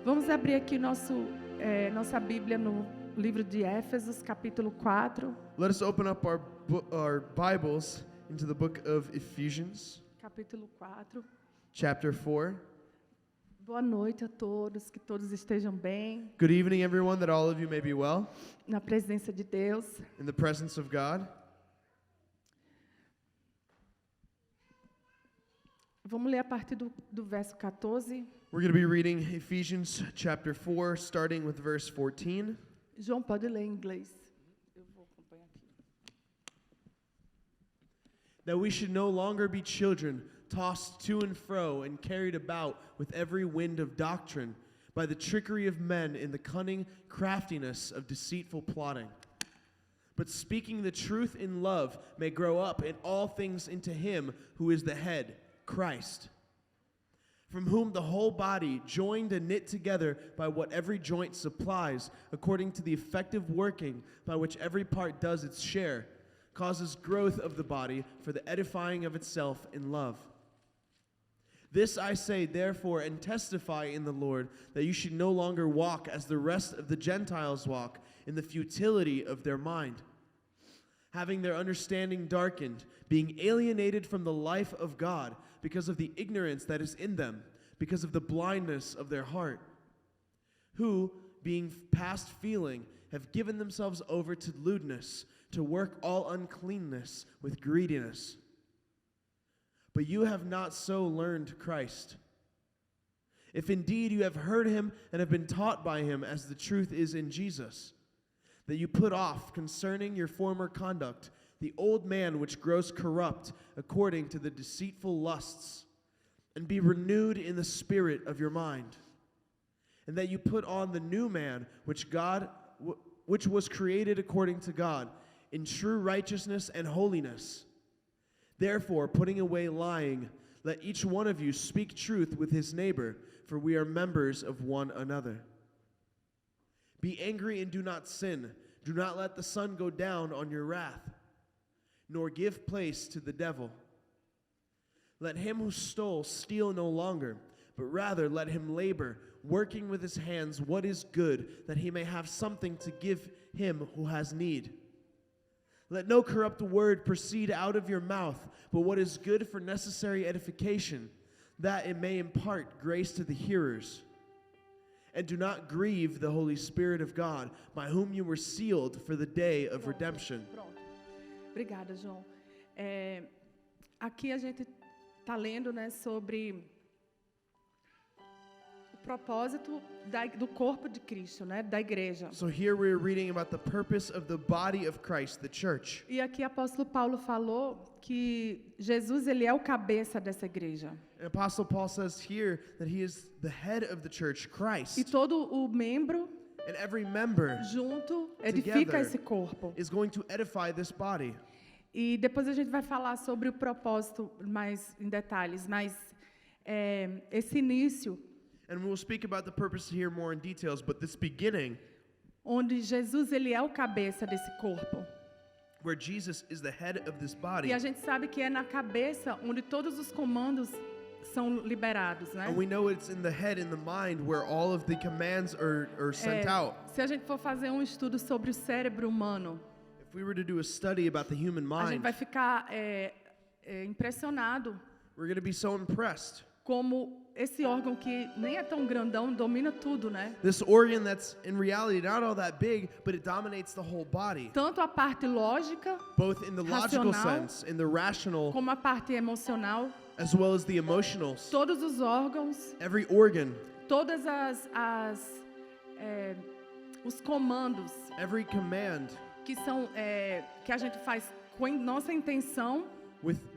Vamos abrir aqui nossa Bíblia no livro de Éfesos, capítulo 4. Let us open up our Bibles into the book of Ephesians, Capítulo 4. chapter 4. Boa noite a todos, que todos estejam bem, Good evening, everyone, that all of you may be well, na presença de Deus. in the presence of God. Vamos ler a partir do verso 14. We're going to be reading Ephesians chapter 4, starting with verse 14. João, pode ler em inglês. Eu vou acompanhar aqui. That we should no longer be children, tossed to and fro and carried about with every wind of doctrine, by the trickery of men in the cunning craftiness of deceitful plotting. But speaking the truth in love may grow up in all things into him who is the head, Christ, from whom the whole body, joined and knit together by what every joint supplies, according to the effective working by which every part does its share, causes growth of the body for the edifying of itself in love. This I say, therefore, and testify in the Lord, that you should no longer walk as the rest of the Gentiles walk, in the futility of their mind, having their understanding darkened, being alienated from the life of God, because of the ignorance that is in them, because of the blindness of their heart, who, being past feeling, have given themselves over to lewdness, to work all uncleanness with greediness. But you have not so learned Christ. If indeed you have heard him and have been taught by him, as the truth is in Jesus, that you put off concerning your former conduct the old man which grows corrupt according to the deceitful lusts, and be renewed in the spirit of your mind, and that you put on the new man which was created according to God in true righteousness and holiness. Therefore, putting away lying, let each one of you speak truth with his neighbor, for we are members of one another. Be angry and do not sin. Do not let the sun go down on your wrath, nor give place to the devil. Let him who stole steal no longer, but rather let him labor, working with his hands what is good, that he may have something to give him who has need. Let no corrupt word proceed out of your mouth, but what is good for necessary edification, that it may impart grace to the hearers. And do not grieve the Holy Spirit of God, by whom you were sealed for the day of redemption. Pronto. Obrigada, João. Aqui a gente está lendo, né, sobre o propósito do corpo de Cristo, né, da igreja. So here we're reading about the purpose of the body of Christ, the church. E aqui o apóstolo Paulo falou que Jesus, ele é o cabeça dessa igreja. And Apostle Paul says here that he is the head of the church, Christ. E todo o membro And every member junto edifica together esse corpo. is going to edify this body. E depois a gente vai falar sobre o propósito mais em detalhes, mas esse início, And we'll speak about the purpose here more in details, but this beginning, onde Jesus, ele é o cabeça desse corpo. where Jesus is the head of this E body. a gente sabe que é na cabeça onde todos os comandos são liberados, né? And we know it's in the head, in the mind, where all of the commands are sent out. Se a gente for fazer um estudo sobre o cérebro humano, If we were to do a study about the human a gente mind, vai ficar impressionado we're going to be so impressed. como esse órgão que nem é tão grandão domina tudo, né? This organ that's in reality not all that big, but it dominates the whole body, Tanto a parte lógica both in the logical racional, sense, in the rational, como a parte emocional. as well as the emotional. Todos os órgãos, Every organ, todas os comandos every command que são que a gente faz com nossa intenção,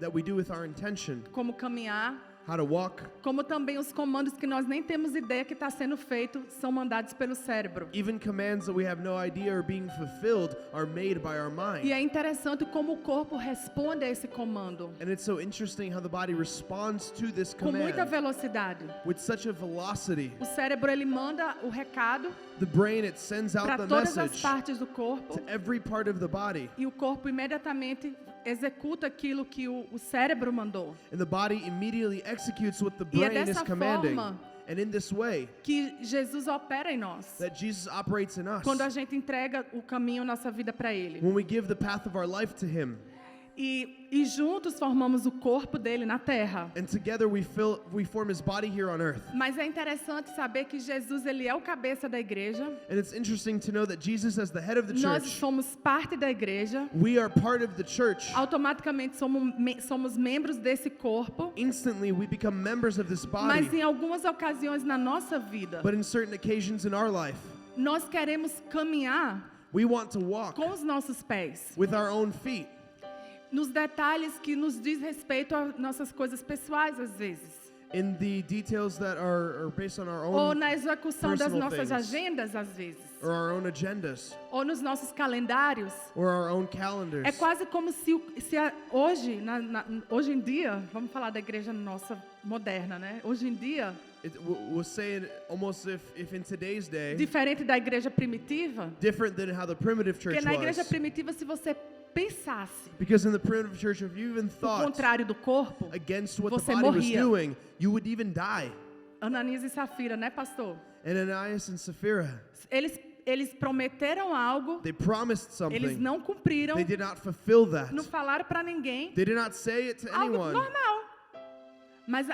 that we do with our intention, como caminhar, how to walk, como também os comandos que nós nem temos ideia que está sendo feito, são mandados pelo cérebro. even commands that we have no idea are being fulfilled are made by our E mind. é interessante como o corpo responde a esse comando, And it's so interesting how the body responds to this com muita command velocidade. with such a velocity. O cérebro, ele manda o recado The brain, it sends out para the todas as message partes do corpo, to every part of the body, e o corpo imediatamente executa aquilo que o cérebro mandou. and the body immediately executes what the E é brain is dessa commanding. forma And in this way, que Jesus opera em nós. that Jesus operates in us, Quando a gente entrega o caminho, nossa vida para Ele. when we give the path of our life to Him, E juntos formamos o corpo dele na terra. and together we form His body here on earth. Mas é interessante saber que Jesus, ele é o cabeça da igreja. And it's interesting to know that Jesus, as the head of the Nós church, somos parte da igreja. we are part of the church. Automaticamente somos membros desse corpo. Instantly, we become members of this body. Mas em algumas ocasiões na nossa vida, But in certain occasions in our life, nós queremos caminhar we want to walk com os nossos pés. with our own feet, Nos detalhes que nos diz respeito a nossas coisas pessoais, às vezes. in the details that are based on our Ou own na execução das personal nossas things. agendas, às vezes. or our own agendas Ou nos nossos calendários. or our own calendars. É quase como se hoje, hoje em dia, vamos falar da igreja nossa moderna, né? Hoje em dia, We'll say it almost if in today's day, diferente da igreja primitiva, different than how the primitive church porque na igreja was. primitiva, se você pensasse Because in the primitive church, if you even o thought contrário do corpo, against what the você body was morria. doing, you would even die. Ananias e Safira, né, pastor? Ananias and Sapphira, Eles prometeram algo, they promised eles something. não cumpriram, They did not fulfill that. não falaram para ninguém, They did not say it to algo anyone. normal. Mas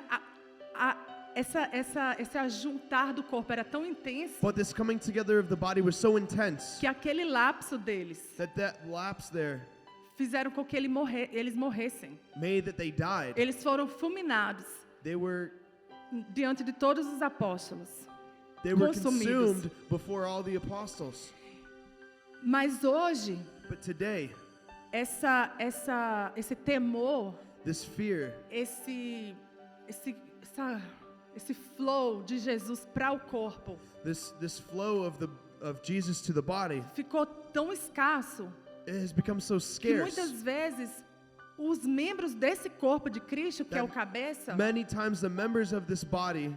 esse ajuntar do corpo era tão intenso But this coming together of the body was so intense que aquele lapso deles that lapse there fizeram com que eles morressem. made that they died. Eles foram fulminados They were diante de todos os apóstolos. consumed Consumidos. before all the apostles. Mas hoje, But today, esse temor, this fear, esse flow de Jesus para o corpo this flow of Jesus to the body, ficou tão escasso it has become so que scarce. muitas vezes os membros desse corpo de Cristo, que é o cabeça, Many times the members of this body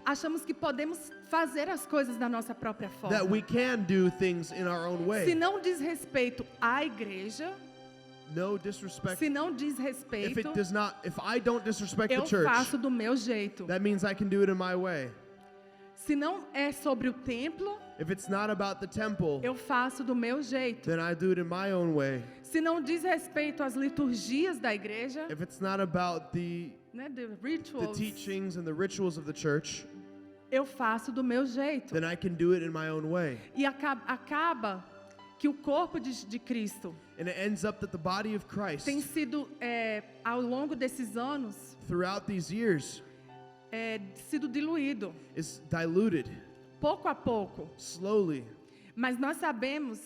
achamos que podemos fazer as coisas da nossa própria that forma. we can do things in our own Se way. não diz respeito à igreja, No disrespect. se não diz respeito, If I don't disrespect eu the church, faço do meu jeito. that means I can do it in my way. Se não é sobre o templo, If it's not about the temple, eu faço do meu jeito. then I do it in my own way. Se não diz respeito às liturgias da igreja, If it's not about the né, the rituals, teachings and the rituals of the church, eu faço do meu jeito. then I can do it in my own way. E acaba que o corpo de Cristo And it ends up that the body of Christ, tem sido, ao longo desses anos, throughout these years, sido diluído, is diluted pouco a pouco. slowly. Mas nós sabemos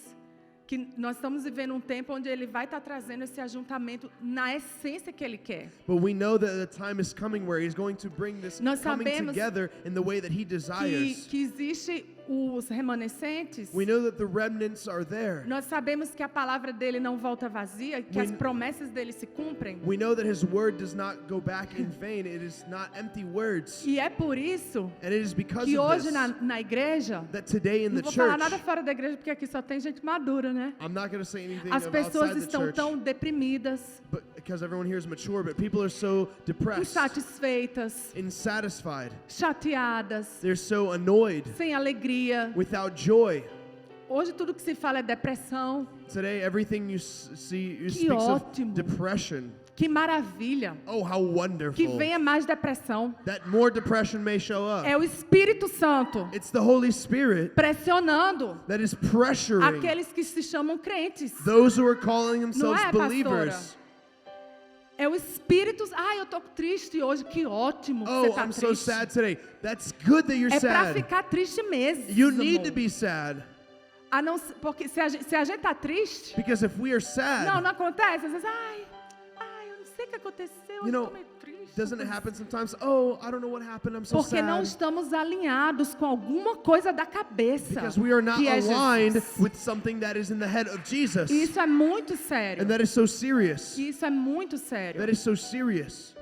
que nós estamos vivendo um tempo onde Ele vai estar trazendo esse ajuntamento na essência que Ele quer. But we know that the time is coming where He's going to bring this Nós coming sabemos together in the way that He desires. Que existe os remanescentes. We know that the remnants are there. Nós sabemos que a palavra dele não volta vazia, que as promessas dele se cumprem. We know that His word does not go back in vain. It is not empty words. E é por isso And it is because que of hoje this na igreja, that today in não the vou falar church, nada fora da igreja porque aqui só tem gente madura, né? I'm not going to say anything As outside pessoas the estão church, tão deprimidas, but because everyone here is mature, but people are so depressed, insatisfeitas, insatisfied. chateadas, They're so annoyed, sem alegria. without joy. Hoje tudo que se fala é depressão. Today, everything you see Que speaks ótimo. of depression. Que maravilha. Oh, how wonderful. Que venha mais depressão. That more depression may show up. É o Espírito Santo It's the Holy Spirit pressionando that is pressuring aqueles que se chamam crentes. those who are calling themselves Não é, believers. É o Espírito. Eu tô triste hoje. Que ótimo que você Oh, tá I'm triste. so sad today. That's good that you're É pra sad. ficar triste mesmo. You need to be sad. A não, porque se a gente tá triste, Because if we are sad, não acontece. Às vezes, eu não sei o que aconteceu, eu tô meio triste. doesn't it happen sometimes? Oh, I don't know what happened. I'm so Porque não sad. estamos alinhados com alguma coisa da cabeça. Because we are not que é aligned Jesus. with something that is in the head of Jesus. E isso é muito sério. And that is so serious. E isso é muito sério. That is so serious.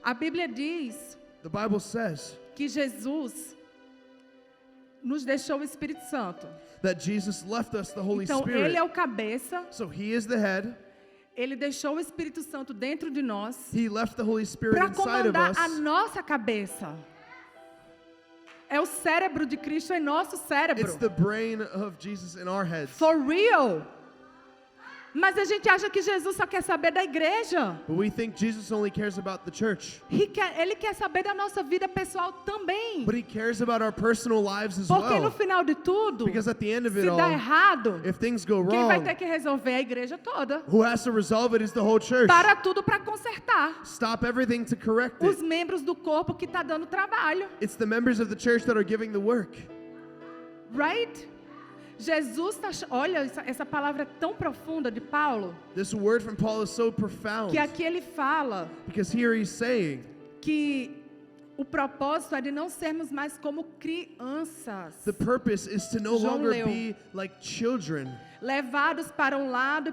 A Bíblia diz The Bible says que Jesus nos deixou o Espírito Santo. that Jesus left us the Holy Então, Spirit. Ele é o cabeça, So He is the head, Ele deixou o Espírito Santo dentro de nós He left the Holy Spirit para inside of comandar us a nossa cabeça. É o cérebro de Cristo em nosso cérebro. It's the brain of Jesus in our heads. For real. Mas a gente acha que Jesus só quer saber da igreja. But we think Jesus only cares about the church. Ele quer saber da nossa vida pessoal também. But He cares about our personal lives as Porque no well. final de tudo, Because at the end of it se dá all, errado, if things go quem vai ter wrong, que resolver é a igreja toda. who has to resolve it is the whole church. Para tudo para consertar. Stop everything to correct Os it. membros do corpo que está dando trabalho. It's the members of the church that are giving the work. Right? Jesus está... Olha, essa palavra é tão profunda de Paulo, This word from Paul is so profound. que aqui ele fala Because here he's saying que o propósito é de não sermos mais como crianças, the purpose is to no João longer leu. be like children, levados para um lado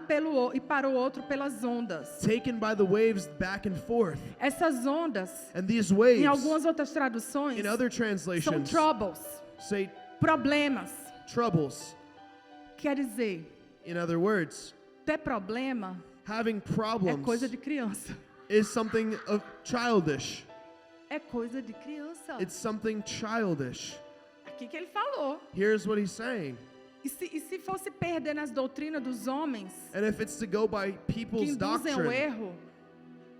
e para o outro pelas ondas. taken by the waves back and forth. Essas ondas, And these em waves, algumas outras traduções, in other são translations, troubles, say problemas. troubles. Quer dizer, In other words, ter problema having é problems coisa de criança. is something of childish. É coisa de criança. It's something childish. Aqui que ele falou. Here's what he's saying. E se fosse perder nas doutrinas dos homens, And if it's to go by que people's induzem ao doctrine, erro,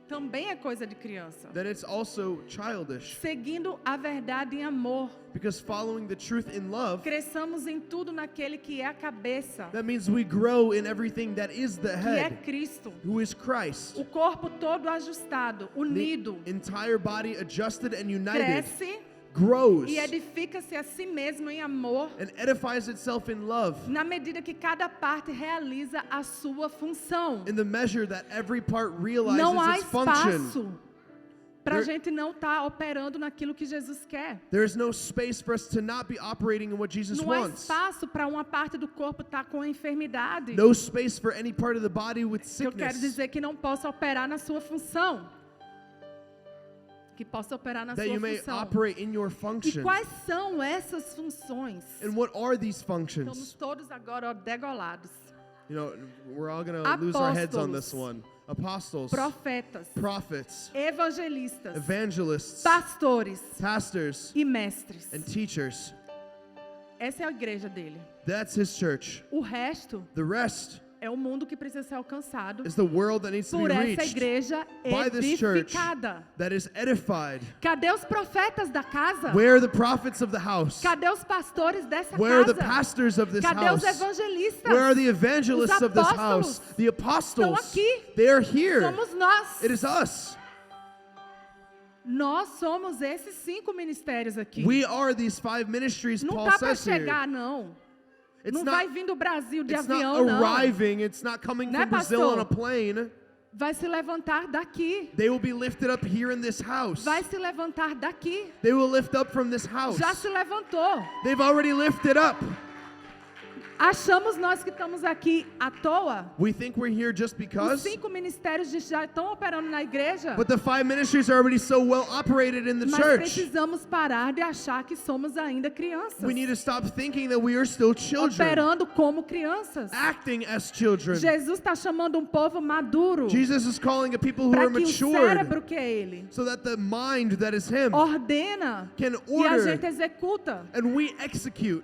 também é coisa de criança. then it's also childish. Seguindo a verdade em amor, Because following the truth in love, cresçamos em tudo naquele que é a cabeça, that means we grow in everything that is the que é head, Cristo. who is Christ. O corpo todo ajustado, The unido, entire body adjusted and united cresce grows e edifica-se a si mesmo em amor, and edifies itself in love na medida que cada parte realiza a sua função. in the measure that every part realizes Não há its function. espaço para a There- gente não estar operando naquilo que Jesus quer. There is no space for us to not be operating in what Jesus Não há wants. espaço para uma parte do corpo estar com a enfermidade. No space for any part of the body with Eu quero sickness dizer que não possa operar na sua função. Que possa operar na that sua you may função. operate in your E function. quais são essas funções? And what are these Estamos functions? todos agora ó, degolados. You know, we're all going to lose our heads on this Apóstolos. one. Apostles, Profetas, prophets, evangelistas, evangelists, pastores pastors, e mestres. and teachers. Essa é a igreja dele. That's his church. O resto The rest é o mundo que precisa ser alcançado is the world that needs to be por essa reached igreja by this church edificada. that is edified. Cadê os profetas da casa? Where are the prophets of the house? Cadê os pastores dessa Where are the casa? pastors of this Cadê house? os evangelistas? Where are the evangelists Os of this apóstolos house? The apostles. estão aqui. They are here. Somos nós. It is us. Nós somos esses 5 ministérios aqui. We are these 5 ministries Não Paul tá para says here. chegar, não. It's Não vai not, vir do Brasil de it's avião, not não. arriving. It's not coming Né, from Brazil pastor? on a plane. Vai se levantar daqui. They will be lifted up here in this house. Vai se levantar daqui. They will lift up from this house. Já se levantou. They've already lifted up. Achamos nós que estamos aqui à toa? We think we're here just Os because, 5 ministérios já estão operando na igreja. but the 5 ministries are already so well operated in the Mas church. precisamos parar de achar que somos ainda crianças. We need to stop thinking that we are still children, Operando como crianças. acting as children. Jesus está chamando um povo maduro Jesus is calling a people who para are que o matured cérebro que é ele so that the mind that is Him ordena can e a order gente executa. and we execute.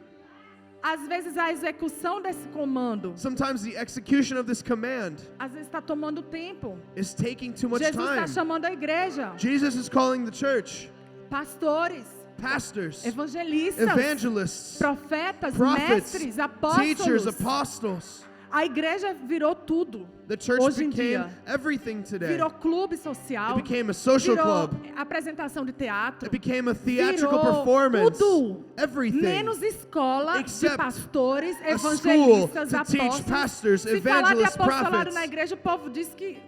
Às vezes a execução desse comando, Sometimes the execution of this command às vezes está tomando tempo. is taking too much Jesus está time. chamando a igreja, Jesus is calling the church, pastores, pastors, evangelistas, evangelists, profetas, prophets, mestres, teachers, apóstolos. apostles. A igreja virou tudo. The church Hoje em became dia. everything today. Virou clube social, It became a social virou club. apresentação de teatro, It became a theatrical virou performance. tudo, Everything. menos escola de Except pastores, a school evangelistas, to teach apóstolos. pastors, Se falar de evangelists, apostolado prophets. na igreja, o povo diz que...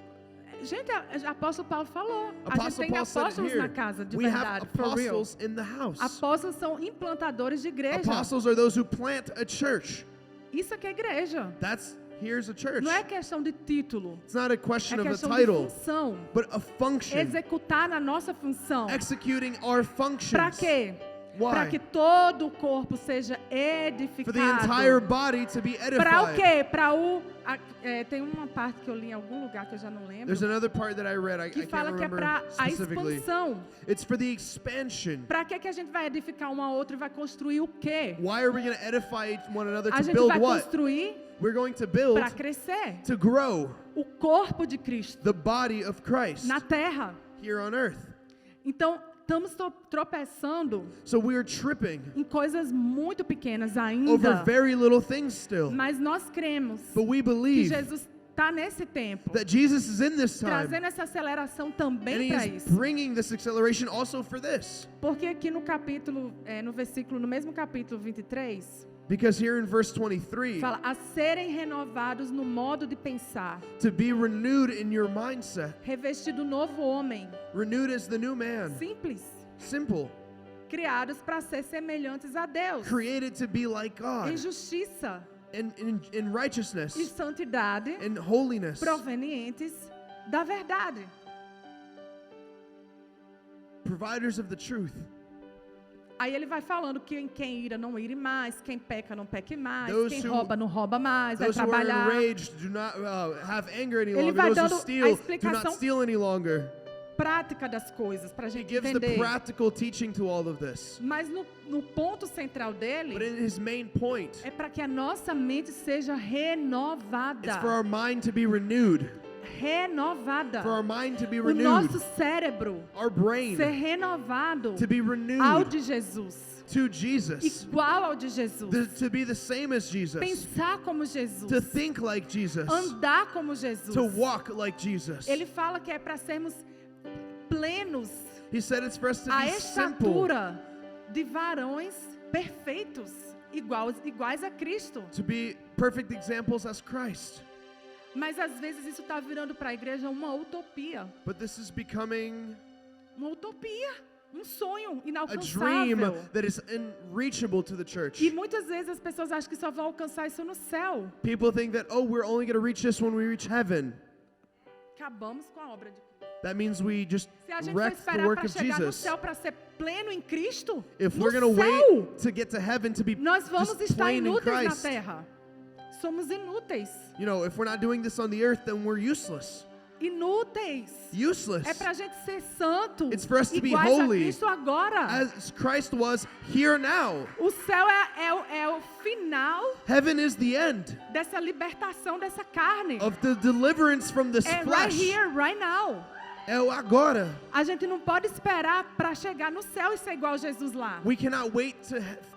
Gente, apóstolo Paulo falou. A gente Apostle tem Paul said it apóstolos na here. casa, de We have verdade, for real. apostles in the house. Apóstolos são implantadores de igreja. Apostles are those who plant a church. Isso aqui é igreja. Here's a church. Não é questão de título. It's not a É question of a questão de title, função. but a function. Executar na nossa função. Executing our Para functions. quê? Why? Para que todo o corpo seja For the edificado. entire body to be Para o edified. quê? Para tem uma parte que eu li em algum lugar que eu já não lembro, There's another part that I read. I que can't fala que é remember para a specifically. expansão. It's for the expansion. Para que a gente vai edificar um ao outro e vai construir o quê? Why are we going to edify one another A to gente build vai what? construir We're going to build para crescer to grow o corpo de Cristo the body of Christ na terra. here on earth. Então, estamos tropeçando So we are tripping em coisas muito pequenas over ainda, very little things still. mas nós cremos But we que believe Jesus está nesse tempo, that Jesus is in this time trazendo essa aceleração and também he para is isso. bringing this acceleration also for this. Porque aqui no capítulo, no mesmo capítulo 23, Because here in verse 23, fala a serem renovados no modo de pensar, to be renewed in your mindset, revestido novo homem, renewed as the new man, simples, simple, criados para ser semelhantes a Deus, created to be like em God, justiça in righteousness, e santidade, in holiness, provenientes da verdade. providers of the truth. Aí ele vai falando que quem ira não ire mais, quem peca não peque mais, Those quem who- rouba não rouba mais, vai Those who are trabalhar. enraged do not have anger any Ele longer. vai Those who dando a steal do not explicação steal any longer. Prática das coisas para a He gente gives the entender. practical teaching to all of this. Mas no ponto central dele But in his main point, é para que a nossa mente seja renovada. it's for our mind to be renewed. Renovada. For our mind to be O renewed. nosso cérebro Our brain ser renovado to be ao renewed de Jesus. to Jesus. Igual ao de Jesus. To be the same as Jesus. Pensar como Jesus. To think like Jesus. Andar como Jesus. To walk like Jesus. Ele fala que é para sermos plenos He said it's for us to à be simple. estatura de varões perfeitos, iguais a Cristo. To be perfect examples as Christ. Mas às vezes isso está virando para a igreja uma utopia. But this is becoming Uma utopia. Um sonho a dream inalcançável. that is unreachable to the church. E muitas vezes as pessoas acham que só vão alcançar isso no céu. People think that, oh, we're only going to reach this when we reach heaven. Acabamos com a obra de Cristo. That means we just Se a gente for wrecked the esperar work para of chegar no Jesus. céu para ser pleno em Cristo, If no we're going to céu, wait to get to heaven to be nós vamos just estar plain in inúteis na Christ, terra. Somos inúteis. you know, if we're not doing this on the earth, then we're useless. Inúteis. Useless. É pra gente ser santo. It's for us to be iguais holy. a Cristo agora. As Christ was here now. O céu é o final Heaven is the end dessa libertação dessa carne. of the deliverance from this É right flesh. here, right now. É o agora. A gente não pode esperar para chegar no céu e ser igual a Jesus lá. We cannot wait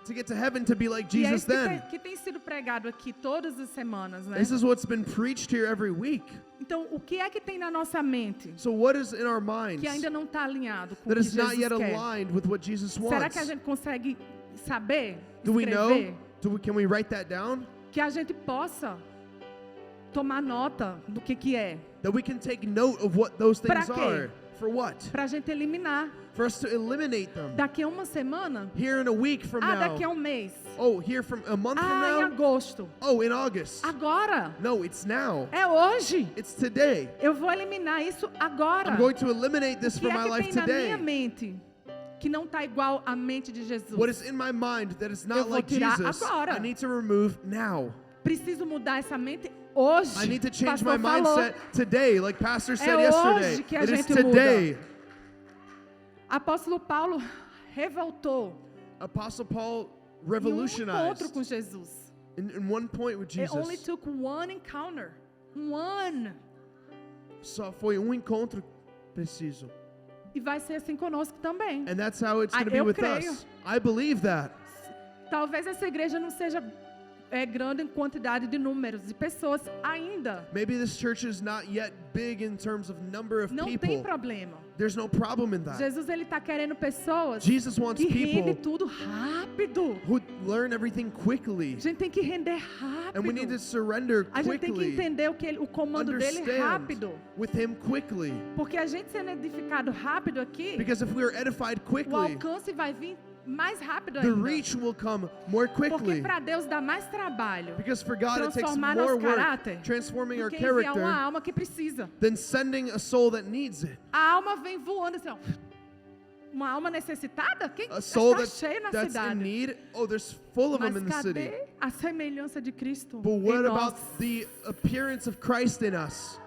to get to heaven to be like E é Jesus isso que then. que tem sido pregado aqui todas as semanas, né? This is what's been preached here every week. Então, o que é que tem na nossa mente So what is in our minds que ainda não está alinhado com o that que is not Jesus yet quer? aligned with what Jesus Será que a wants? gente consegue saber, Do we escrever, know? Can we write that down? que a gente possa tomar nota do que é, That we can take note of what those Pra things quê? are. For what? para a gente eliminar. For us to eliminate them. Daqui a uma semana? Here in a week from Daqui a now. um mês. Oh, here from a month from Em now. agosto. Oh, in August. Agora. No, it's now. É hoje. It's today. Eu vou eliminar isso agora. I'm going to eliminate this O que from é my que life tem na minha today. mente que não está igual à mente de Jesus? What is in my mind that is Eu not vou like tirar Jesus, agora. I need to remove now. Preciso mudar essa mente hoje. I need to change Pastor my falou. mindset today, like Pastor said hoje yesterday. que a It is gente muda. today. Apóstolo Paulo revoltou Apostle Paul em um encontro revolutionized com Jesus. in one point with It only Jesus. took one encounter. One. Só foi encontro preciso. E vai ser assim conosco também. And that's how it's going to be eu with creio. us. I believe that. Talvez essa igreja não seja grande em quantidade de números de pessoas ainda. Maybe this church is not yet big in terms of number of Não tem people. problema. There's no problem in that. Jesus ele está querendo pessoas Jesus wants que rendem people tudo rápido. who learn everything quickly. A gente tem que render And we need to rápido. surrender A gente tem que quickly. entender o comando dele Understand rápido. with him quickly. Porque a gente sendo edificado rápido aqui, Because if we are edified o quickly, alcance vai vir mais rápido the ainda. reach will come more Porque quickly. para Deus dá mais trabalho Because for God it takes transformar more nosso work caráter transforming do our que enviar uma character alma que precisa. than sending a soul that needs it. A alma vem voando assim, ó. uma alma necessitada? Quem A soul está cheio na that's in cidade? need. Oh, there's full of Mas them in the city. cadê a semelhança de Cristo But em what nós? about the appearance of Christ in us?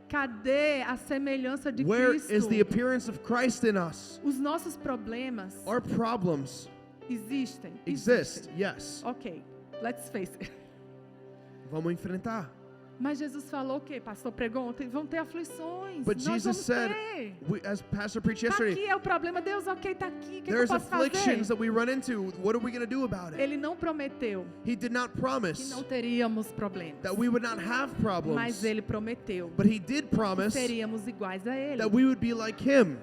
Cadê a semelhança de Where Cristo? is the appearance of Christ in us? Os nossos problemas Our problems existem. exist, Existem. yes. Ok, let's face it. Vamos enfrentar. Mas Jesus falou o quê? Pastor pregou ontem, vão ter aflições. But Nós Jesus vamos said, ter. as Pastor preached Tá yesterday, aqui é o problema, Deus, ok, tá aqui, o que eu there's posso afflictions fazer? that we run into. What are we going to do about it? Ele não prometeu He did not que promise não teríamos problemas. that we would not have Mas problems, ele prometeu but He did que promise seríamos iguais a ele. that we would be like Him.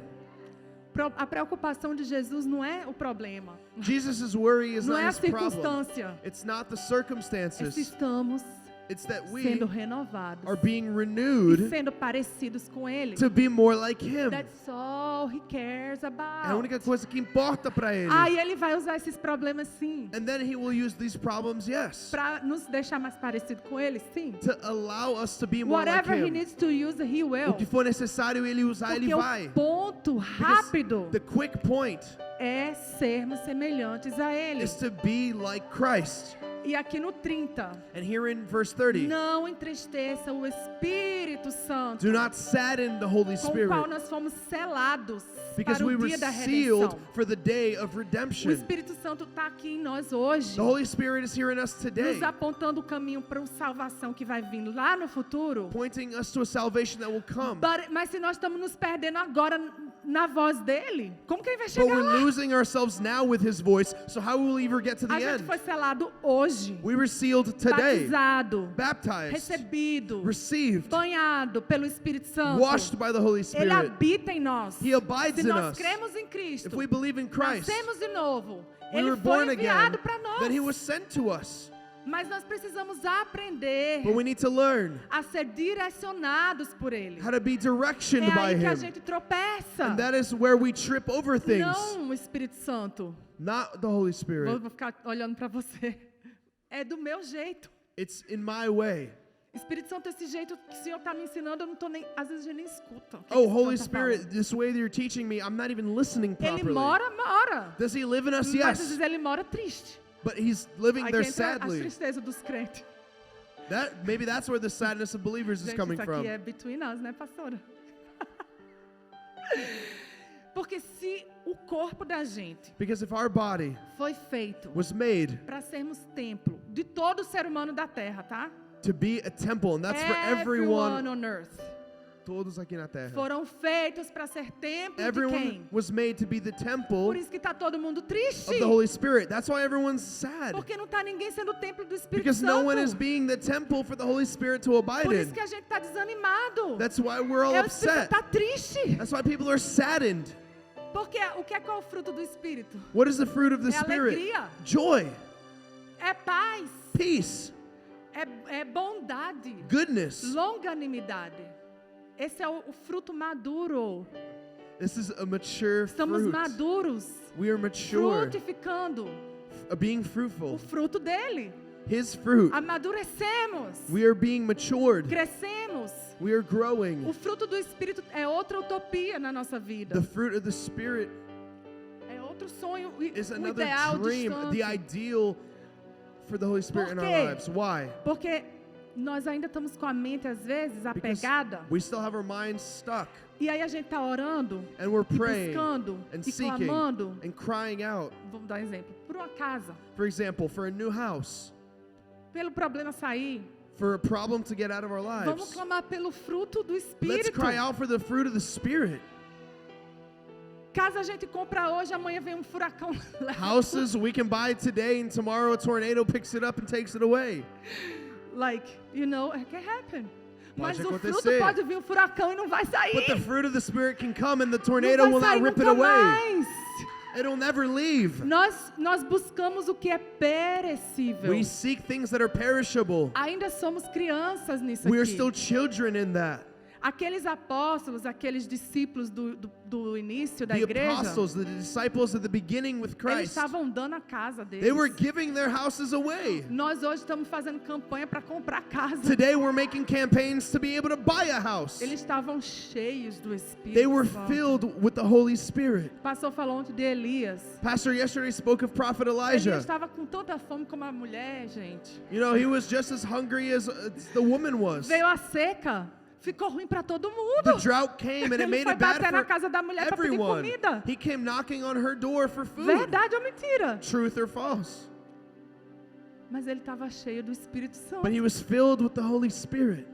A preocupação de Jesus não é o problema. Jesus' worry is Não not é a His problem. circunstância. It's not the É se circumstances. estamos It's that we sendo renovados are being e renewed sendo parecidos com Ele. to be more like Him. That's all He cares É a about. única coisa que importa para Ele. Aí Ele vai usar esses problemas sim, And then He will use these problems, yes, para nos deixar mais parecido com Ele, sim. to allow us to be more like Whatever He Him. needs to use, He will. O que for necessário Ele usar, Ele Porque vai. o ponto rápido The quick point é sermos semelhantes a Ele. is to be like Christ. E aqui no 30, And here in verse 30, não entristeça o Espírito Santo, do not sadden the Holy com o qual Spirit, nós fomos selados because para we o were dia da sealed redenção. for the day of O redemption. Espírito Santo está aqui em nós hoje, The Holy Spirit is here in us today, nos apontando o caminho para uma salvação que vai vir lá no futuro. pointing us to a salvation that will come. Mas se nós estamos nos perdendo agora na voz dele, como que ele vai But chegar we're lá? losing ourselves now with His voice, so how will we ever get to the A gente end? foi selado hoje, We were sealed today, batizado, baptized, recebido, received, banhado pelo Espírito Santo. washed by the Holy Ele Spirit. habita em nós. He abides Se in nós us. cremos em Cristo, If we believe in Christ, nascemos de novo. we Ele were foi born again, enviado para nós. then He was sent to us. Mas nós precisamos aprender But we need to learn a ser direcionados por Ele. how to be directioned É by aí que a Him. gente tropeça. And that is where we trip over things, Não o Espírito Santo. not the Holy Spirit. Vou ficar olhando para você. É do meu jeito. It's in my way. Espírito Santo, esse jeito que o Senhor está me ensinando, eu não tô nem, às vezes eu nem escuto. O que Oh, que o Senhor Holy tá Spirit, falando. this way that you're teaching me, I'm not even listening Ele properly. mora. Does He live in us? Mas às Yes. vezes ele mora triste. But He's living Aí there que entra a sadly. tristeza dos crentes. Maybe that's where the sadness of believers is Gente, coming isso from. aqui é between us, né, pastora? Porque se o corpo da gente Because if our body foi feito was made para sermos templo de todo ser humano da terra, tá? to be a temple, and that's for Everyone everyone, on earth. todos aqui na terra. Foram feitos para ser templo de Everyone quem? was made to be the temple Por isso que tá todo mundo triste. of the Holy Spirit. That's why everyone's sad. Porque não tá ninguém sendo templo do Espírito Because no Santo. one is being the temple for the Holy Spirit to abide Por in. isso que a gente tá desanimado. That's why we're all É o Espírito upset. tá triste. That's why people are saddened. Porque o que é qual é o fruto do Espírito? What is the fruit of the É Spirit? alegria. Joy, É paz. peace, É bondade. goodness. Longanimidade. Esse é o fruto maduro. This is a mature Estamos fruit. maduros. We are mature, Frutificando being o fruitful. fruto dele. His fruit. Amadurecemos. We are being matured. Crescemos. We are growing. O fruto do Espírito é outra utopia na nossa vida. The fruit of the Spirit É outro sonho, o is another ideal dream, distante. the ideal for the Holy Spirit in Por our quê? lives. Why? Porque nós ainda estamos com a mente, às vezes, Because apegada. we still have our minds stuck, E aí a gente está orando, and we're e praying buscando, and e seeking clamando. and crying out. Vamos dar um exemplo. Por uma casa, For example, for a new house, pelo problema sair, for a problem to get out of our vamos lives. clamar pelo fruto do Let's Espírito. cry out for the fruit of the Spirit. Casa a gente compra hoje, amanhã vem um furacão. Houses we can buy today, and tomorrow a tornado picks it up and takes it away. Like, you know, it can happen. Mas Pode o fruto acontecer. pode vir um furacão e não vai sair. But the fruit of the Spirit can come, and the Não tornado vai will sair not rip it nunca away. mais. It'll never leave. Nós buscamos o que é perecível. We seek things that are perishable. Ainda somos crianças nisso We are aqui. still children in that. Aqueles apóstolos, aqueles discípulos do início da The igreja, apostles, the disciples at the beginning with eles Christ, estavam dando a casa deles. they were giving their houses away. Nós hoje estamos fazendo campanha para comprar casa. Today we're making campaigns to be able to buy a house. Eles estavam cheios do Espírito They were Santo. filled with the Holy Spirit. O pastor falou ontem de Elias. Pastor yesterday spoke of Prophet Elias Elijah. estava com tanta fome como a mulher, gente. You know, he was just as hungry as the woman was. Veio a seca, ficou ruim para todo The mundo. drought came and it Ele made foi it bad bater na for casa da mulher para pedir everyone. comida. He came knocking on her door for food. Verdade ou mentira? Truth or false? Mas ele estava cheio do Espírito Santo. But he was filled with the Holy Spirit.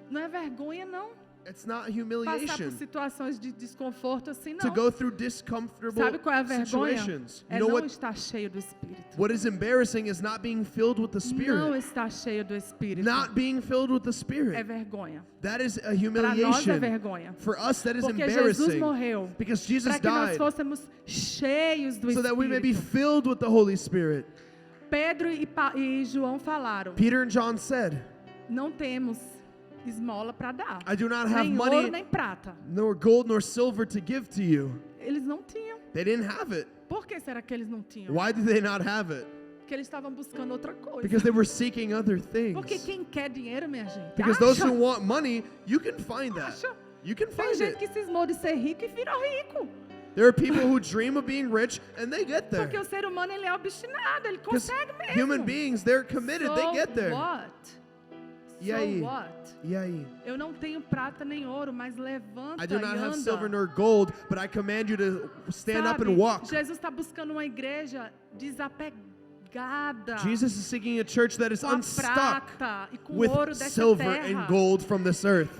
Não é vergonha, não. It's not Passar por humiliation situações de desconforto assim, to não. go through discomfortable Sabe qual é a vergonha? situations. É You know não what? estar cheio do Espírito. What is embarrassing is not being filled with the Não Spirit. estar cheio do Espírito. Not being filled with the É Spirit. vergonha. That is a Para nós é humiliation. vergonha. For us, that is Porque Jesus embarrassing. morreu Because Jesus para que nós died fôssemos cheios do so that we may be Espírito. filled with the Holy Spirit. Pedro e João falaram: Peter and John said, não temos esmola para dar. I do not have Nem money, ouro, nem prata. nor gold, nor silver to give to you. Eles não tinham. They didn't have it. Por que será que eles não tinham? Why did they not have it? Porque eles estavam buscando outra coisa. Because they were seeking other Porque things. quem quer dinheiro, minha gente, Because those acha. who want money, you can find that. Acha. You can Tem find gente it. que cismou de ser rico e virou rico. There are people who dream of being rich and they get there. Porque o ser humano ele é obstinado, ele Because consegue mesmo. human beings, they're committed, they get there. What? E aí? So what? E aí? Eu não tenho prata nem ouro, mas levanta I do not e have anda. silver nor gold, but I command you to stand up Sabe, and walk. Jesus está buscando uma igreja desapegada Jesus is seeking a church that is com a unstuck prata e com o with ouro dessa silver terra. and gold from this earth.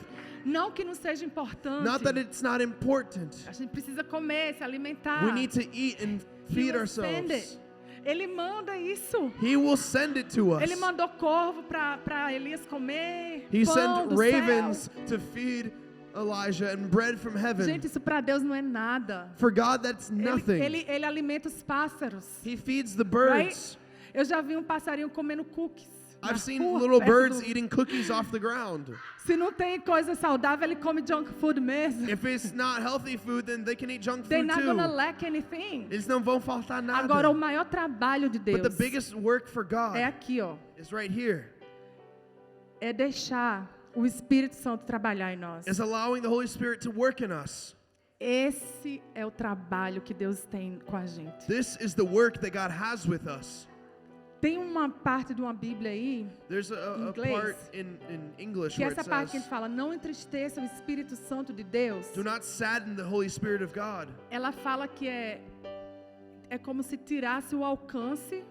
Não que não seja importante. Not that it's not important. A gente precisa comer, se alimentar. We need to eat and He feed will send ourselves. it. Ele manda isso. He will send it to us. Ele mandou corvo para Elias comer. He pão sent do ravens céu. to feed Elijah and bread from heaven. Gente, isso para Deus não é nada. For God, that's nothing. Ele alimenta os pássaros. He feeds the birds. Eu já vi um passarinho comendo cookies. na I've seen rua, little perto birds do- eating cookies off the ground. Se não tem coisa saudável, ele come junk food mesmo. If it's not healthy food, then they can eat junk They're food not gonna too. lack anything. Eles não vão faltar Agora, o nada. maior trabalho de But the Deus biggest work for God é aqui, ó. is right here. É deixar o Espírito Santo trabalhar em nós. Is allowing the Holy Spirit to work in us. Esse é o trabalho que Deus tem com a gente. This is the work that God has with us. Tem uma parte de uma Bíblia aí, There's a Inglês. part in English que where essa it parte que ele says, fala, não entristeça o Espírito Santo de Deus. do not sadden the Holy Spirit of God. Ela fala que é como se tirasse o alcance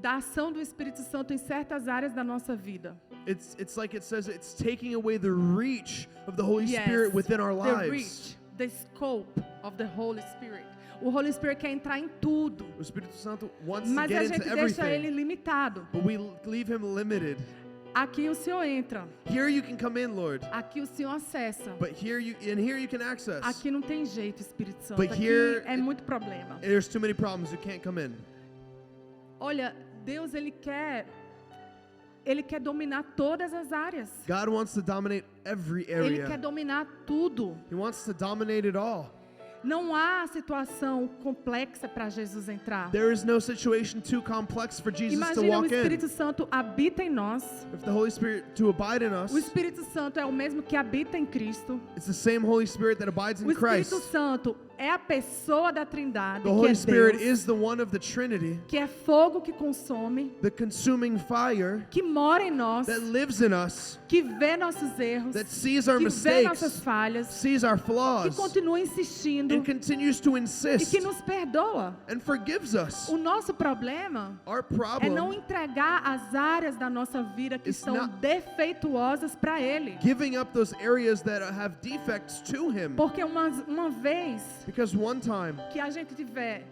da ação do Espírito Santo em certas áreas da nossa vida. It's like it says it's taking away the reach of the Holy Yes, Spirit within our the lives. reach, the scope of the Holy Spirit. O Holy Spirit quer entrar em tudo, O Espírito Santo wants to mas get a into gente deixa ele everything, limitado. but we leave him limited. Aqui o Senhor entra, Here you can come in, Lord, aqui o Senhor acessa. but here you can access. Aqui não tem jeito, Espírito Santo. But Aqui here é muito problema. There's too many problems, you can't come in. Olha, Deus ele quer dominar todas as áreas. God wants to dominate every Ele quer area. dominar tudo. He wants to dominate it all. Não há situação complexa para Jesus entrar. There is no situation too complex for Jesus to Imagina o walk in. Espírito Santo habita em nós. If the Holy Spirit to abide in us, O Espírito Santo é o mesmo que habita em Cristo. it's the same Holy Spirit that abides O in Christ. Espírito Santo é a pessoa da Trindade, The que Holy é Spirit Deus, is the one of the Trinity, que é fogo que consome, the consuming fire que mora em nós, that lives in us, que vê nossos erros, that sees our que vê nossas mistakes, falhas, sees our que flaws, continua insistindo and continues to e insist que nos perdoa. and forgives us. O nosso problema Our é não problem entregar as áreas da nossa vida que It's são not- defeituosas para Ele. giving up those areas that have defects to Him. Porque uma vez Because one time que a gente tiver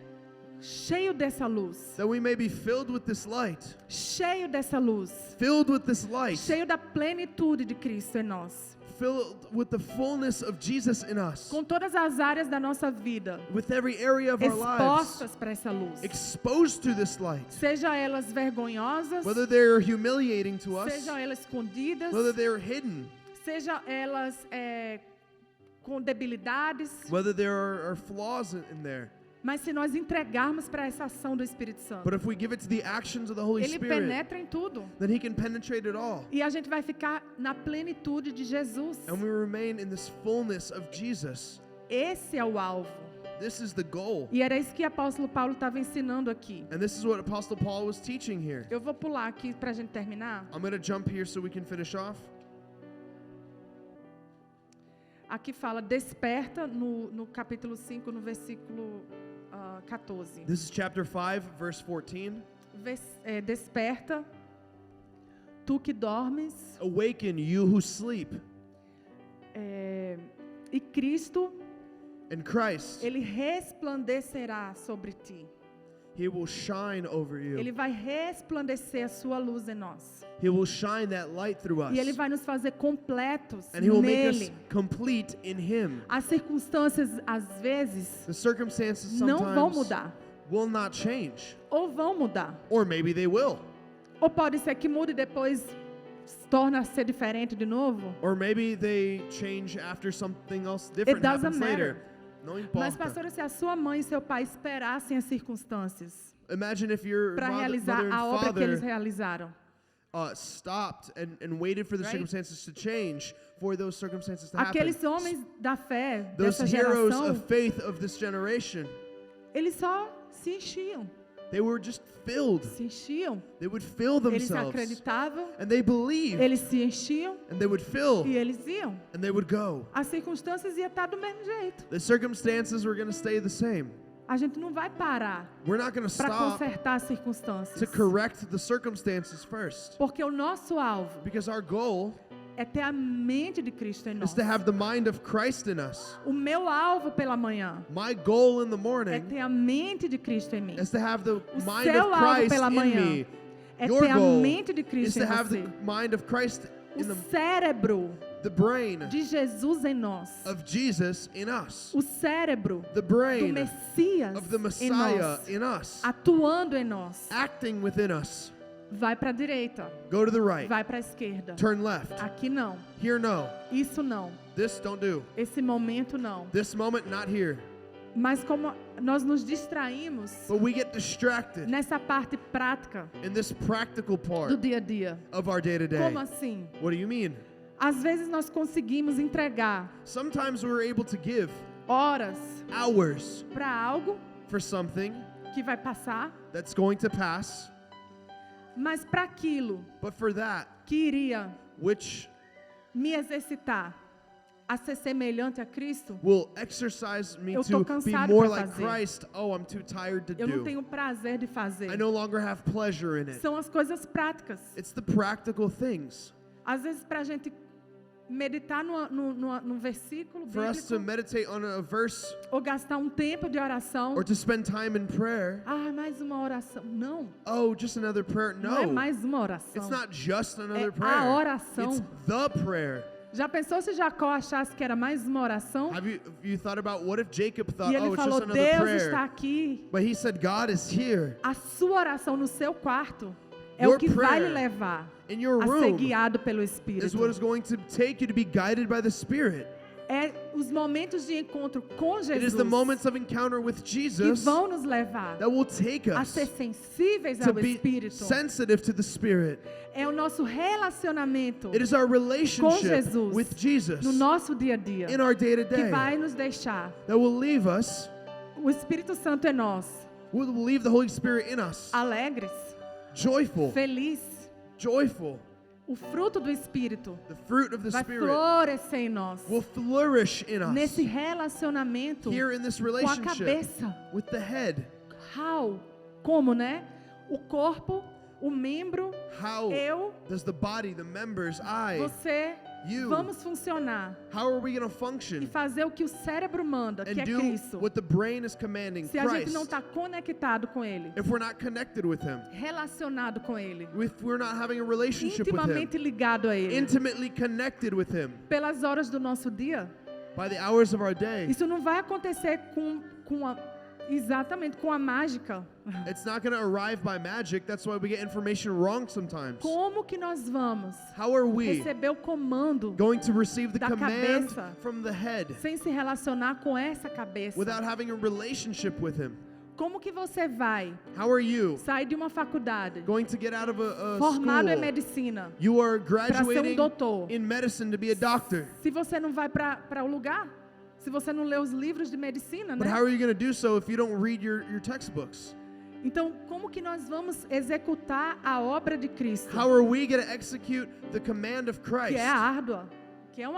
cheio dessa luz, that we may be filled with this light, cheio dessa luz, filled with this light, cheio da plenitude de Cristo em nós, filled with the fullness of Jesus in us, com todas as áreas da nossa vida with every area of our lives expostas para essa luz, exposed to this light, seja elas vergonhosas, whether they're humiliating to us, sejam elas escondidas, whether they're hidden, seja elas com debilidades, whether there are flaws in there. mas se nós entregarmos para essa ação do Espírito Santo, But if we give it to the actions of the Holy Ele Spirit, penetra em tudo. then He can penetrate it all. E a gente vai ficar na plenitude de Jesus. And we remain in this fullness of Jesus. Esse é o alvo. This is the goal. E era isso que o apóstolo Paulo estava ensinando aqui. And this is what Apostle Paul was teaching here. Eu vou pular aqui para a gente terminar. I'm going to jump here so we can finish off. Aqui fala, desperta no capítulo 5, no versículo 14. This is chapter 5, verse 14. Desperta, tu que dormes, Awaken, you who sleep, e Cristo, and Christ, Ele resplandecerá sobre ti. He will shine over Ele you. vai resplandecer a sua luz em nós. He will shine that light through us. E Ele vai nos fazer completos And He will make us nele. complete in Him. As circunstâncias, às vezes, The circumstances não vão sometimes mudar. will not change. Ou vão mudar. Or maybe they will. Ou pode ser que mude e depois torna a ser diferente de novo. Or maybe they change after something else different doesn't happens later. matter. Não Mas, importa. pastora, se a sua mãe e seu pai esperassem as circunstâncias Imagine if your para mother realizar and a obra que eles father realizaram. stopped and waited for the Right? circumstances to change, for those circumstances to happen. Aqueles homens da fé Those dessa heroes geração, of faith of this generation, eles só se enchiam. they were just filled. Se enchiam. They would fill Eles themselves. acreditavam, And they believed. eles se enchiam And they would fill. e eles iam. And they would go. As circunstâncias iam estar do mesmo jeito. The circumstances were going to stay the same. A gente não vai parar We're not going to para stop consertar as circunstâncias. to correct the circumstances first. Porque o nosso alvo Because our goal é ter a mente de Cristo em is nós. to have the mind of Christ in us. O meu alvo pela manhã My goal in the é morning ter a mente de Cristo em mim. is to have the O mind seu of alvo Christ pela in manhã me. é Your ter a goal mente de is Cristo to em have the você. mind of Christ in O cérebro the brain de Jesus em nós. of Jesus in us. O cérebro The do brain Messias of the em Messiah nós. in us. Atuando em nós. Acting within us. Vai para a direita. Go to the right. Vai para a esquerda. Turn left. Aqui não. Here, no. Isso não. This, don't do. Esse momento não. This moment, not here. Mas como nós nos distraímos But we get distracted nessa parte prática in this practical do part dia a dia. of our day to day. Como assim? What do you mean? Às vezes nós conseguimos entregar Sometimes we're able to give horas hours para algo for something que vai passar, that's going to pass, mas para aquilo but for that, que iria which me exercitar a ser semelhante a Cristo, will exercise me Eu tô to be cansado more pra like fazer. Christ. Oh, I'm too tired to eu não do. tenho prazer de fazer. I no longer have pleasure in it. São as coisas práticas. It's the practical things. Às vezes para a gente meditar num versículo For us to bíblico meditate on a verse ou gastar um tempo de oração. or to spend time in prayer. Ah, mais uma oração. Não, Oh, just another prayer. não é No, mais uma oração. it's not just another É a prayer. oração. It's the prayer. Já pensou se Jacó achasse que era mais uma oração? Have you thought about what if Jacob thought, E ele oh, it's falou, just another Deus prayer? está aqui. But he said, God is here A sua oração no seu quarto é Your o que vai lhe prayer levar in your a ser room guiado pelo is what Espírito. is going to take you to be guided by the Spirit. É os momentos de encontro com It is Jesus the moments of encounter with que Jesus vão nos levar that will take a us ser sensíveis to ao be Espírito. sensitive to the Spirit. É o nosso relacionamento It is our relationship Jesus with Jesus no nosso dia a dia in our day to que day vai nos deixar that will leave us, o Espírito Santo em nós will leave the Holy Spirit in us, alegres, joyful, felizes. joyful. O fruto do Espírito The fruit of the vai Spirit florescer em nós will flourish in us nesse relacionamento here in this com a relationship cabeça. with the head. How? Como, né? O corpo, o membro, How eu, does the body, the members, I, você, you, vamos funcionar how are we going to e function fazer o que o cérebro manda, que and é do Cristo. what the brain is commanding, Se a gente Christ, não está conectado com Ele, if we're not connected with Him, relacionado com Ele, if we're not having a relationship with Him, intimamente ligado a Ele, intimately connected with Him, pelas horas do nosso dia, by the hours of our day, isso não vai acontecer exatamente com a mágica. It's not going to arrive by magic. That's why we get information wrong sometimes. Como que nós vamos How are we receber o comando going to receive the da command cabeça from the head sem se relacionar com essa cabeça? without having a relationship with him? Como que você vai How are you sair de uma faculdade going to get out of a formado em school? medicina You are para ser graduating doutor? in medicine to be a doctor. Se você não vai para o lugar? Se você não lê os livros de medicina, But né? how are you going to do so if you don't read your textbooks? Então, como que nós vamos executar a obra de Cristo? How are we going to execute the command of Christ? Que é árdua, que é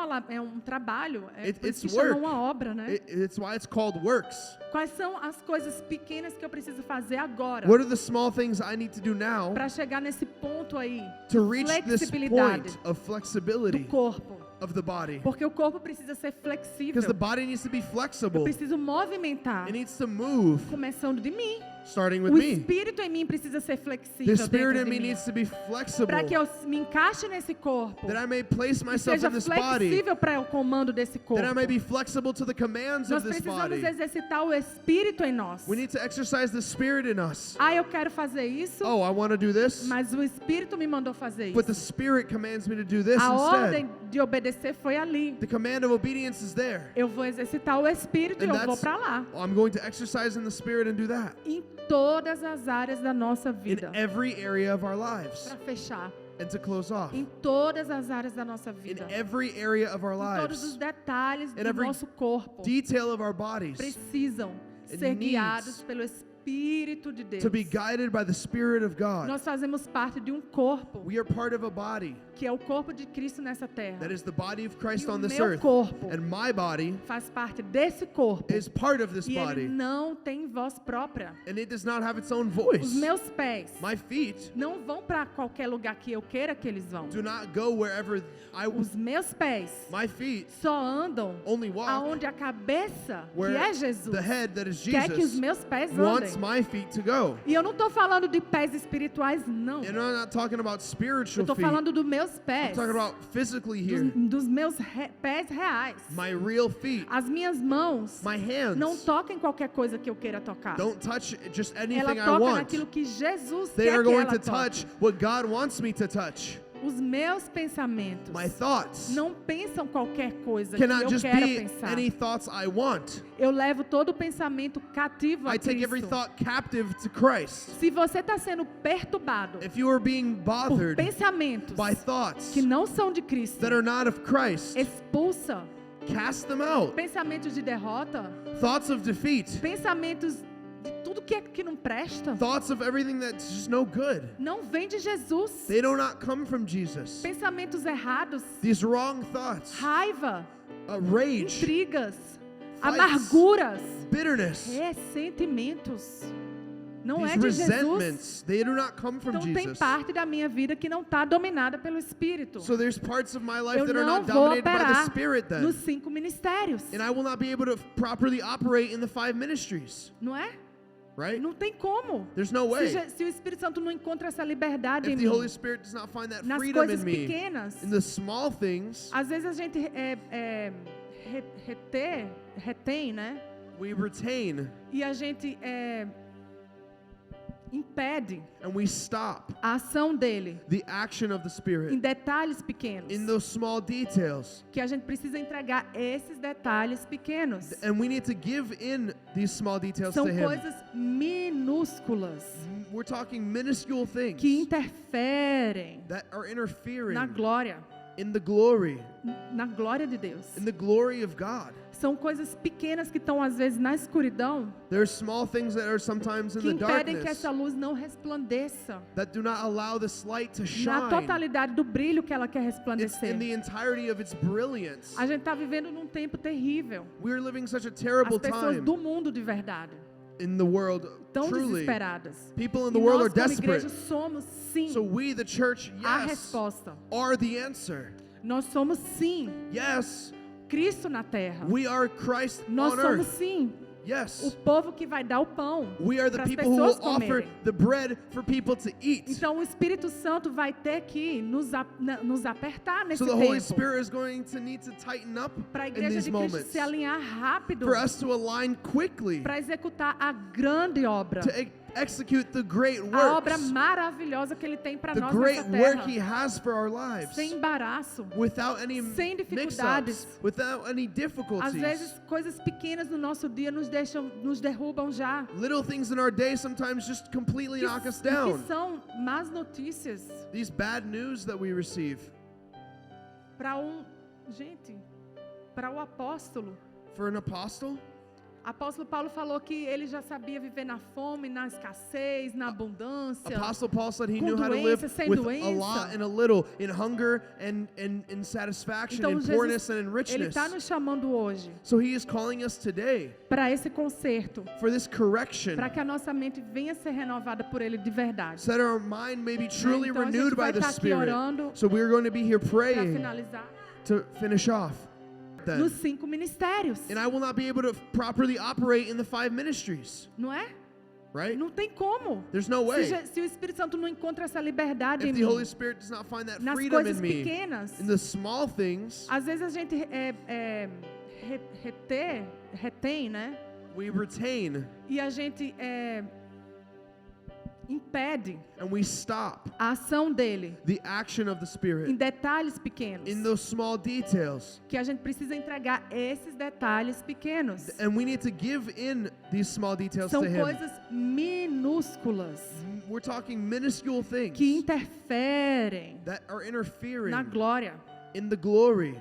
um trabalho, por It's isso que chama work. uma obra, né? It's why it's called works. Quais são as coisas pequenas que eu preciso fazer agora What are the small things I need to do now para chegar nesse ponto aí to reach this flexibilidade point of do flexibility corpo? of the body? Porque o corpo precisa ser flexível. Because the body needs to be Eu flexible. preciso movimentar, It needs to move, começando de mim. starting with O me. espírito em mim precisa ser The flexível spirit dentro in de me mim, needs to be flexible, para que eu me encaixe nesse corpo, that I may place e myself seja in this body, flexível para o comando desse corpo. that I may be flexible to the commands Nós of this precisamos body. exercitar o espírito em nós. We need to exercise the spirit in us. Ah, eu quero fazer isso, Oh, I want to do this, mas o espírito me mandou fazer but the isso. spirit commands me to do this A ordem instead. de obedecer foi ali. The command of obedience is there. Eu vou exercitar o espírito e And eu vou that's, para lá. I'm going to exercise in the spirit and do that Em todas as áreas da nossa in vida. every area of our lives. Para fechar. And to close off, Em todas as áreas da nossa in vida. every area of our Em todos os lives, detalhes in do every nosso corpo. detail of our bodies, Precisam It ser needs guiados pelo Espírito de Deus. to be guided by the Spirit of God. Nós fazemos parte de um corpo, We are part of a body que é o corpo de Cristo nessa terra. that is the body of Christ E o on this meu earth. corpo And my body faz parte desse corpo. is part of this E ele body. não tem voz própria. And it does not have its own Os voice. meus pés My feet não vão para qualquer lugar que eu queira que eles vão. do not go wherever Os meus pés my feet só andam only walk aonde a cabeça, que where é Jesus, the head that is quer que os Jesus meus pés wants andem. my feet to go. E eu não estou falando de pés espirituais, não. And I'm not talking about Eu spiritual estou feet. falando dos meus I'm pés, talking about physically here. dos meus pés reais. My real feet. As minhas mãos My não hands tocam em qualquer coisa que eu queira tocar. don't touch just Ela anything I toca want. naquilo que Jesus They quer are que going ela to toque. touch what God wants me to touch. Os meus pensamentos My thoughts não pensam qualquer coisa que cannot eu just quero be pensar. any thoughts I want. Eu levo todo o pensamento cativo a I take every Cristo. thought captive to Christ. Se você está sendo perturbado If you are being por bothered pensamentos by thoughts que não são de Cristo, that are not of Christ, expulsa. cast them out. Pensamentos de derrota, Thoughts of defeat, pensamentos de tudo que não presta, thoughts of everything that's just no good. não vem de Jesus. They do not come from Jesus. Pensamentos errados, These wrong thoughts, raiva, rage, intrigas, fights, amarguras, bitterness, ressentimentos. Não these é de Jesus. resentments, they do not come from Então tem Jesus. parte da minha vida que não está dominada pelo Espírito. So there's parts of my life Eu that are não not vou dominated by the operar Spirit then. nos 5 ministérios. And I will not be able to properly operate in the 5 ministries, Não é? right? Não tem como. There's no way. Se o Espírito Santo não encontra essa liberdade em If the mim, Holy Spirit does not find that nas freedom coisas in me, pequenas, in the small things, às vezes a gente retém, né? we retain E a gente impede and we stop a ação dele the action of the em Spirit detalhes pequenos. in those small details. Que a gente precisa entregar esses detalhes pequenos. And we need to give in these small details São to Him. coisas minúsculas We're talking minuscule que things interferem that are interfering na glória in the glory, de Deus. in the glory of God. São coisas pequenas que estão às vezes na escuridão, There are small things that are sometimes in que the impedem que darkness essa luz não resplandeça that do not allow this light to na shine totalidade do brilho que ela quer it's resplandecer. in the entirety of its brilliance. A gente está vivendo num tempo terrível. We're living such a As terrible pessoas time do mundo de verdade in the world, tão truly. desesperadas. People in E the world nós, are como desperate. igreja, somos sim So we, the church, a yes, resposta. are the answer. Nós somos sim Yes, Cristo na terra. we are Christ Nós on somos earth. sim Yes. O povo que vai dar o pão We are the para as people who will pessoas offer comerem. the bread for people to eat. Então o Espírito Santo vai ter que nos apertar nesse So the Holy tempo. Spirit is going to need to tighten up Para a in igreja these de Cristo moments. se alinhar rápido For us to align quickly para executar a grande obra. to execute the great A obra works. maravilhosa que Ele tem para The nós great nessa work terra. He has for our lives. Sem embaraço. Without any Sem mix-ups, dificuldades. without any Às difficulties. vezes, coisas pequenas no nosso dia nos derrubam já. Little things in our day sometimes just completely knock us Que down. são más notícias These bad news that we receive. para para o apóstolo. For an apostle, Apóstolo Paulo falou que ele já sabia viver na fome, na escassez, na abundância. Apostle Paul said he Com knew how to live doença, sem with a doença. lot and a little, in hunger and in satisfaction, Então in poorness Jesus, and in ele richness. está nos chamando hoje So he is calling us today para esse conserto, for this correction, para que a nossa mente venha ser renovada por ele de verdade. so that our mind may be truly Então a gente renewed by vai the estar aqui Spirit. orando So we're going to be here para praying finalizar to finish off then. nos 5 ministérios, And I will not be able to properly operate in the 5 ministries, não é? right? Não tem como. There's no way. Se o Espírito Santo não encontra essa liberdade em If the mim, Holy Spirit does not find that nas freedom coisas in me, pequenas, in the small things, às vezes a gente retém, né? we retain E a gente impede and we stop a ação dele the action of the em Spirit detalhes pequenos. in those small details. Que a gente precisa entregar esses detalhes pequenos. And we need to give in these small details São to Him. coisas minúsculas We're talking minuscule things que interferem that are interfering na glória in the glory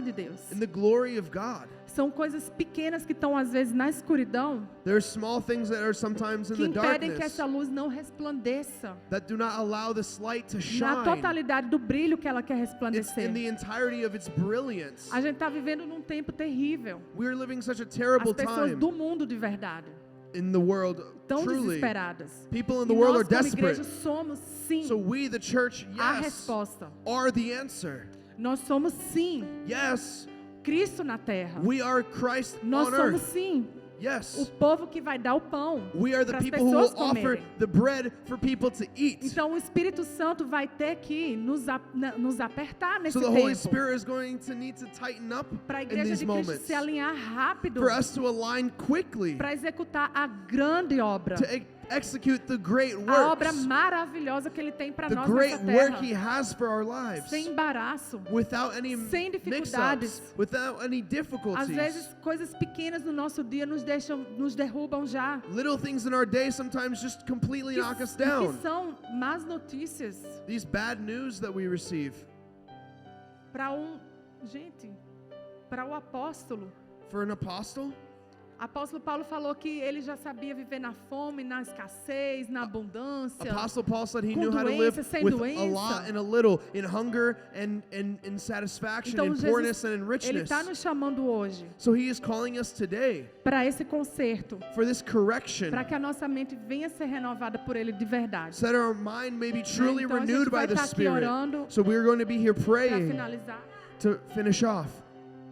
de Deus. in the glory of God. São coisas pequenas que estão às vezes na escuridão, There are small things that are sometimes in que the impedem que darkness essa luz não resplandeça that do not allow this light to na shine totalidade do brilho que ela quer it's resplandecer. in the entirety of its brilliance. A gente está vivendo num tempo terrível. We're living such a As terrible pessoas time do mundo de verdade in the world, tão truly. desesperadas. People in E the world are nós, como igreja, desperate. somos sim So we, the church, a yes, resposta. are the answer. Nós somos sim Yes, Cristo na terra. we are Christ Nós on somos earth. sim o Yes, povo que vai dar o pão we are the para as people who will pessoas offer comerem. the bread for people to eat. Então o Espírito Santo vai ter que nos apertar nesse So the Holy tempo Spirit is going to need to tighten up para a in igreja these de Cristo moments se alinhar rápido for us to align quickly para executar a grande obra, to execute the great a obra works, maravilhosa que Ele tem para the nós great nessa work terra, He has for our lives, sem embaraço. without any sem dificuldades. mix-ups, without any Às difficulties. vezes coisas pequenas no nosso dia nos derrubam já. Little things in our day sometimes just completely knock us Que down. são más notícias These bad news that we receive. para para o apóstolo. For an apostle, Apóstolo Paulo falou que ele já sabia viver na fome, na escassez, na abundância. Apostle Paul said he Com knew how to live doença, sem with a doença. lot and a little, in hunger and in satisfaction, Então in poorness Jesus, and in ele richness. está nos chamando hoje So he is calling us today para esse conserto, for this correction, para que a nossa mente venha ser renovada por ele de verdade. so that our mind may be truly Então a gente renewed vai by the estar aqui Spirit. orando So we're going to be here para praying finalizar to finish off